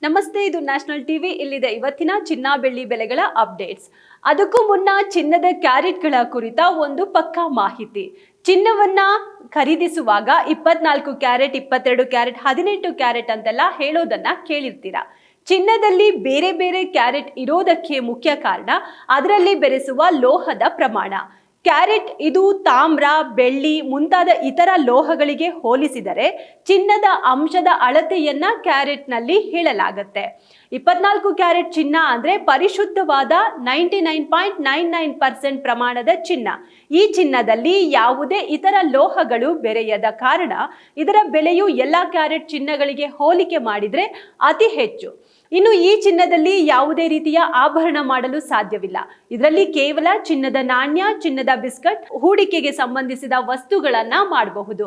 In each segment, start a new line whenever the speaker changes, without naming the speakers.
ನಮಸ್ತೆ, ಇದು national TV. ಇಲ್ಲಿದೆ ಇವತ್ತಿನ ಚಿನ್ನ ಬೆಳ್ಳಿ ಬೆಲೆಗಳ ಅಪ್ಡೇಟ್ಸ್. ಅದಕ್ಕೂ ಮುನ್ನ ಚಿನ್ನದ ಕ್ಯಾರೆಟ್ಗಳ ಕುರಿತ ಒಂದು ಪಕ್ಕಾ ಮಾಹಿತಿ. ಚಿನ್ನವನ್ನ ಖರೀದಿಸುವಾಗ 24 ಕ್ಯಾರೆಟ್, 22 ಕ್ಯಾರೆಟ್, 18 ಕ್ಯಾರೆಟ್ ಅಂತೆಲ್ಲ ಹೇಳೋದನ್ನ ಕೇಳಿರ್ತೀರಾ. ಚಿನ್ನದಲ್ಲಿ ಬೇರೆ ಬೇರೆ ಕ್ಯಾರೆಟ್ ಇರೋದಕ್ಕೆ ಮುಖ್ಯ ಕಾರಣ ಅದರಲ್ಲಿ ಬೆರೆಸುವ ಲೋಹದ ಪ್ರಮಾಣ. ಕ್ಯಾರೆಟ್ ಇದು ತಾಮ್ರ, ಬೆಳ್ಳಿ ಮುಂತಾದ ಇತರ ಲೋಹಗಳಿಗೆ ಹೋಲಿಸಿದರೆ ಚಿನ್ನದ ಅಂಶದ ಅಳತೆಯನ್ನ ಕ್ಯಾರೆಟ್ನಲ್ಲಿ ಹೇಳಲಾಗುತ್ತೆ. 24 ಕ್ಯಾರೆಟ್ ಚಿನ್ನ ಅಂದ್ರೆ ಪರಿಶುದ್ಧವಾದ 99.99% ಪ್ರಮಾಣದ ಚಿನ್ನ. ಈ ಚಿನ್ನದಲ್ಲಿ ಯಾವುದೇ ಇತರ ಲೋಹಗಳು ಬೆರೆಯದ ಕಾರಣ ಇದರ ಬೆಲೆಯು ಎಲ್ಲಾ ಕ್ಯಾರೆಟ್ ಚಿನ್ನಗಳಿಗೆ ಹೋಲಿಕೆ ಮಾಡಿದ್ರೆ ಅತಿ ಹೆಚ್ಚು. ಇನ್ನು ಈ ಚಿನ್ನದಲ್ಲಿ ಯಾವುದೇ ರೀತಿಯ ಆಭರಣ ಮಾಡಲು ಸಾಧ್ಯವಿಲ್ಲ. ಇದರಲ್ಲಿ ಕೇವಲ ಚಿನ್ನದ ನಾಣ್ಯ, ಚಿನ್ನದ ಬಿಸ್ಕಟ್, ಹೂಡಿಕೆಗೆ ಸಂಬಂಧಿಸಿದ ವಸ್ತುಗಳನ್ನ ಮಾಡಬಹುದು.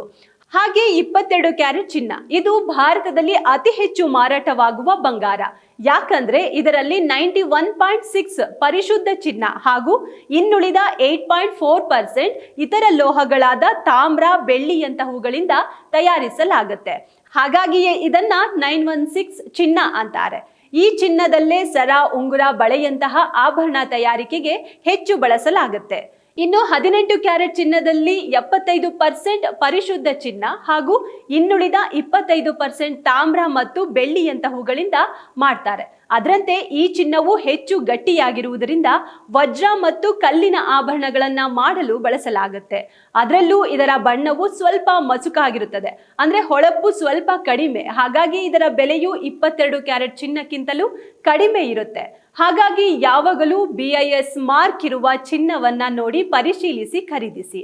ಹಾಗೆ 22 ಕ್ಯಾರೆಟ್ ಚಿನ್ನ ಇದು ಭಾರತದಲ್ಲಿ ಅತಿ ಹೆಚ್ಚು ಮಾರಾಟವಾಗುವ ಬಂಗಾರ. ಯಾಕಂದ್ರೆ ಇದರಲ್ಲಿ 91.6 ಪರಿಶುದ್ಧ ಚಿನ್ನ ಹಾಗೂ ಇನ್ನುಳಿದ 8.4% ಇತರ ಲೋಹಗಳಾದ ತಾಮ್ರ, ಬೆಳ್ಳಿಯಂತಹವುಗಳಿಂದ ತಯಾರಿಸಲಾಗುತ್ತೆ. ಹಾಗಾಗಿಯೇ ಇದನ್ನ 916 ಚಿನ್ನ ಅಂತಾರೆ. ಈ ಚಿನ್ನದಲ್ಲೇ ಸರ, ಉಂಗುರ, ಬಳೆಯಂತಹ ಆಭರಣ ತಯಾರಿಕೆಗೆ ಹೆಚ್ಚು ಬಳಸಲಾಗುತ್ತೆ. ಇನ್ನು 18 ಕ್ಯಾರೆಟ್ ಚಿನ್ನದಲ್ಲಿ 75% ಪರಿಶುದ್ಧ ಚಿನ್ನ ಹಾಗೂ ಇನ್ನುಳಿದ 25% ತಾಮ್ರ ಮತ್ತು ಬೆಳ್ಳಿಯಂತಹವುಗಳಿಂದ ಮಾಡ್ತಾರೆ. ಅದರಂತೆ ಈ ಚಿನ್ನವು ಹೆಚ್ಚು ಗಟ್ಟಿಯಾಗಿರುವುದರಿಂದ ವಜ್ರ ಮತ್ತು ಕಲ್ಲಿನ ಆಭರಣಗಳನ್ನ ಮಾಡಲು ಬಳಸಲಾಗುತ್ತೆ. ಅದರಲ್ಲೂ ಇದರ ಬಣ್ಣವು ಸ್ವಲ್ಪ ಮಸುಕಾಗಿರುತ್ತದೆ, ಅಂದ್ರೆ ಹೊಳಪು ಸ್ವಲ್ಪ ಕಡಿಮೆ. ಹಾಗಾಗಿ ಇದರ ಬೆಲೆಯು 22 ಕ್ಯಾರೆಟ್ ಚಿನ್ನಕ್ಕಿಂತಲೂ ಕಡಿಮೆ ಇರುತ್ತೆ. ಹಾಗಾಗಿ ಯಾವಾಗಲೂ BIS ಮಾರ್ಕ್ ಇರುವ ಚಿನ್ನವನ್ನ ನೋಡಿ ಪರಿಶೀಲಿಸಿ ಖರೀದಿಸಿ.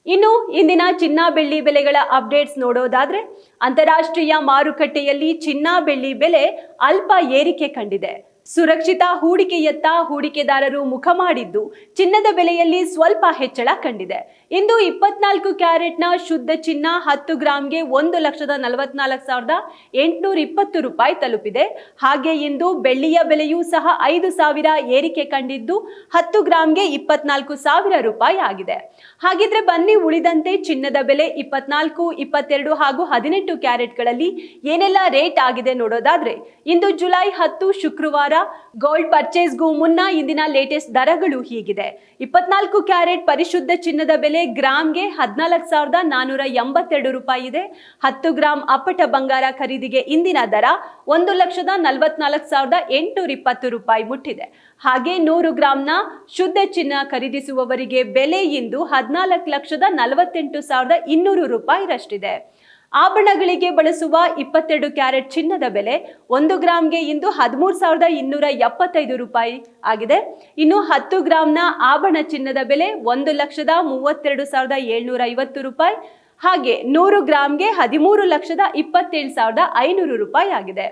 ಇನ್ನು ಇಂದಿನ ಚಿನ್ನ ಬೆಳ್ಳಿ ಬೆಲೆಗಳ ಅಪ್ಡೇಟ್ಸ್ ನೋಡೋದಾದ್ರೆ, ಅಂತಾರಾಷ್ಟ್ರೀಯ ಮಾರುಕಟ್ಟೆಯಲ್ಲಿ ಚಿನ್ನ ಬೆಳ್ಳಿ ಬೆಲೆ ಅಲ್ಪ ಏರಿಕೆ ಕಂಡಿದೆ. ಸುರಕ್ಷಿತ ಹೂಡಿಕೆಯತ್ತ ಹೂಡಿಕೆದಾರರು ಮುಖ ಮಾಡಿದ್ದು ಚಿನ್ನದ ಬೆಲೆಯಲ್ಲಿ ಸ್ವಲ್ಪ ಹೆಚ್ಚಳ ಕಂಡಿದೆ. ಇಂದು 24 ಕ್ಯಾರೆಟ್ನ ಶುದ್ಧ ಚಿನ್ನ 10 ಗ್ರಾಂಗೆ 1,44,820 ರೂಪಾಯಿ ತಲುಪಿದೆ. ಹಾಗೆ ಇಂದು ಬೆಳ್ಳಿಯ ಬೆಲೆಯೂ ಸಹ 5,000 ಏರಿಕೆ ಕಂಡಿದ್ದು 10 ಗ್ರಾಂಗೆ 24,000 ರೂಪಾಯಿ ಆಗಿದೆ. ಹಾಗಿದ್ರೆ ಬನ್ನಿ ಉಳಿದಂತೆ ಚಿನ್ನದ ಬೆಲೆ 24, 22 ಹಾಗೂ 18 ಕ್ಯಾರೆಟ್ಗಳಲ್ಲಿ ಏನೆಲ್ಲ ರೇಟ್ ಆಗಿದೆ ನೋಡೋದಾದ್ರೆ, ಇಂದು ಜುಲೈ 10 ಶುಕ್ರವಾರ ಗೋಲ್ಡ್ ಪರ್ಚೇಸ್ಗೂ ಮುನ್ನ ಇಂದಿನ ಲೇಟೆಸ್ಟ್ ದರಗಳು ಹೀಗಿದೆ. 24 ಕ್ಯಾರೆಟ್ ಪರಿಶುದ್ಧ ಚಿನ್ನದ ಬೆಲೆ ಗ್ರಾಮ್ಗೆ 14,482 ರೂಪಾಯಿ ಇದೆ. 10 ಗ್ರಾಂ ಅಪ್ಪಟ ಬಂಗಾರ ಖರೀದಿಗೆ ಇಂದಿನ ದರ 1,44,820 ರೂಪಾಯಿ ಮುಟ್ಟಿದೆ. ಹಾಗೆ 100 ಗ್ರಾಂನ ಶುದ್ಧ ಚಿನ್ನ ಖರೀದಿಸುವವರಿಗೆ ಬೆಲೆ ಇಂದು 14,48,200 ರೂಪಾಯಿ ರಷ್ಟಿದೆ. ಆಭರಣಗಳಿಗೆ ಬಳಸುವ 22 ಕ್ಯಾರೆಟ್ ಚಿನ್ನದ ಬೆಲೆ 1 ಗ್ರಾಂಗೆ ಇಂದು 13,275 ರೂಪಾಯಿ ಆಗಿದೆ. ಇನ್ನು 10 ಗ್ರಾಂನ ಆಭರಣ ಚಿನ್ನದ ಬೆಲೆ 1,32,750 ರೂಪಾಯಿ. ಹಾಗೆ 100 ಗ್ರಾಂಗೆ 13,27,500 ರೂಪಾಯಿ ಆಗಿದೆ.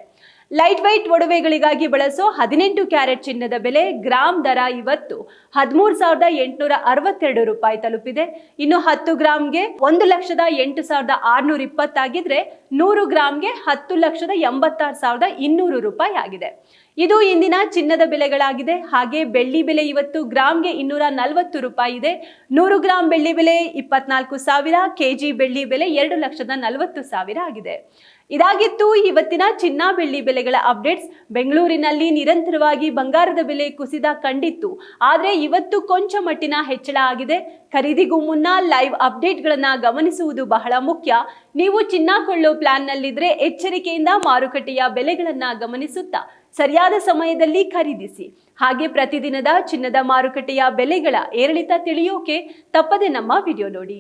ಲೈಟ್ ವೈಟ್ ಒಡವೆಗಳಿಗಾಗಿ ಬಳಸೋ 18 ಕ್ಯಾರೆಟ್ ಚಿನ್ನದ ಬೆಲೆ ಗ್ರಾಮ್ ದರ ಇವತ್ತು 13,862 ರೂಪಾಯಿ ತಲುಪಿದೆ. ಇನ್ನು 10 ಗ್ರಾಂಗೆ 1,08,620 ಆಗಿದ್ರೆ 100 ಗ್ರಾಂಗೆ 10,86,200 ರೂಪಾಯಿ ಆಗಿದೆ. ಇದು ಇಂದಿನ ಚಿನ್ನದ ಬೆಲೆಗಳಾಗಿದೆ. ಹಾಗೆ ಬೆಳ್ಳಿ ಬೆಲೆ ಇವತ್ತು ಗ್ರಾಮ್ಗೆ 240 ರೂಪಾಯಿ ಇದೆ. 100 ಗ್ರಾಂ ಬೆಳ್ಳಿ ಬೆಲೆ 24,000, ಕೆಜಿ ಬೆಳ್ಳಿ ಬೆಲೆ 2,40,000 ಆಗಿದೆ. ಇದಾಗಿತ್ತು ಇವತ್ತಿನ ಚಿನ್ನ ಬೆಳ್ಳಿ ಬೆಲೆಗಳ ಅಪ್ಡೇಟ್ಸ್. ಬೆಂಗಳೂರಿನಲ್ಲಿ ನಿರಂತರವಾಗಿ ಬಂಗಾರದ ಬೆಲೆ ಕುಸಿತ ಕಂಡಿತ್ತು, ಆದ್ರೆ ಇವತ್ತು ಕೊಂಚ ಮಟ್ಟಿನ ಹೆಚ್ಚಳ ಆಗಿದೆ. ಖರೀದಿಗೂ ಮುನ್ನ ಲೈವ್ ಅಪ್ಡೇಟ್ಗಳನ್ನ ಗಮನಿಸುವುದು ಬಹಳ ಮುಖ್ಯ. ನೀವು ಚಿನ್ನ ಕೊಳ್ಳೋ ಪ್ಲಾನ್ ನಲ್ಲಿದ್ರೆ ಎಚ್ಚರಿಕೆಯಿಂದ ಮಾರುಕಟ್ಟೆಯ ಬೆಲೆಗಳನ್ನ ಗಮನಿಸುತ್ತಾ ಸರಿಯಾದ ಸಮಯದಲ್ಲಿ ಖರೀದಿಸಿ. ಹಾಗೆ ಪ್ರತಿದಿನದ ಚಿನ್ನದ ಮಾರುಕಟ್ಟೆಯ ಬೆಲೆಗಳ ಏರಿಳಿತ ತಿಳಿಯೋಕೆ ತಪ್ಪದೆ ನಮ್ಮ ವಿಡಿಯೋ ನೋಡಿ.